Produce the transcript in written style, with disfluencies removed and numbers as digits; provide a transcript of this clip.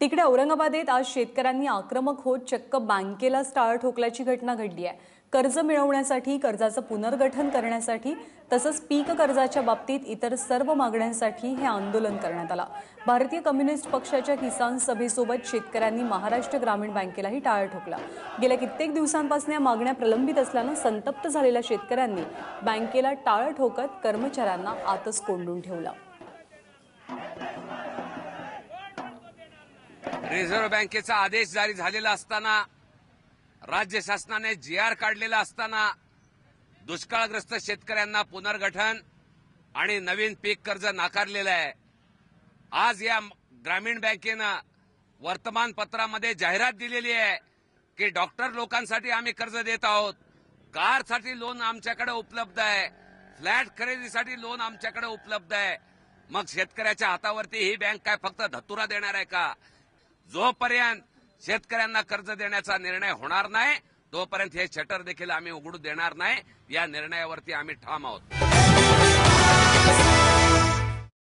तिकडे औरंगाबादेत आज शेतकऱ्यांनी आक्रमक होत चक्क बँकेलाच टाळं ठोकल्याची घटना घडली आहे। कर्ज मिळवण्यासाठी, कर्जाचं पुनर्गठन करण्यासाठी तसंच पीक कर्जाच्या बाबतीत इतर सर्व मागण्यांसाठी हे आंदोलन करण्यात आलं। भारतीय कम्युनिस्ट पक्षाच्या किसान सभेसोबत शेतकऱ्यांनी महाराष्ट्र ग्रामीण बँकेलाही टाळं ठोकलं। गेल्या कित्येक दिवसांपासून या मागण्या प्रलंबित असल्यानं संतप्त झालेल्या शेतकऱ्यांनी बँकेला टाळं ठोकत कर्मचाऱ्यांना आतच कोंडून ठेवलं। रिझर्व्ह बँकेचा आदेश जारी झालेला असताना, राज्य शासनाने GR काढलेला असताना दुष्काळग्रस्त शेतकऱ्यांना पुनर्गठन आणि नवीन पीक कर्ज नाकारलेलं आहे। आज या ग्रामीण बँकेनं वर्तमानपत्रामध्ये जाहिरात दिलेली आहे की डॉक्टर लोकांसाठी आम्ही कर्ज देत आहोत, कारसाठी लोन आमच्याकडे उपलब्ध आहे, फ्लॅट खरेदीसाठी लोन आमच्याकडे उपलब्ध आहे। मग शेतकऱ्याच्या हातावरती ही बँक काय फक्त धतुरा देणार आहे का? जोपर्यंत शेतकऱ्यांना कर्ज देण्याचा निर्णय होणार नाही तोपर्यंत हे शटर देखील आम्ही उघडू देणार नाही। या निर्णयावरती आम्ही ठाम आहोत।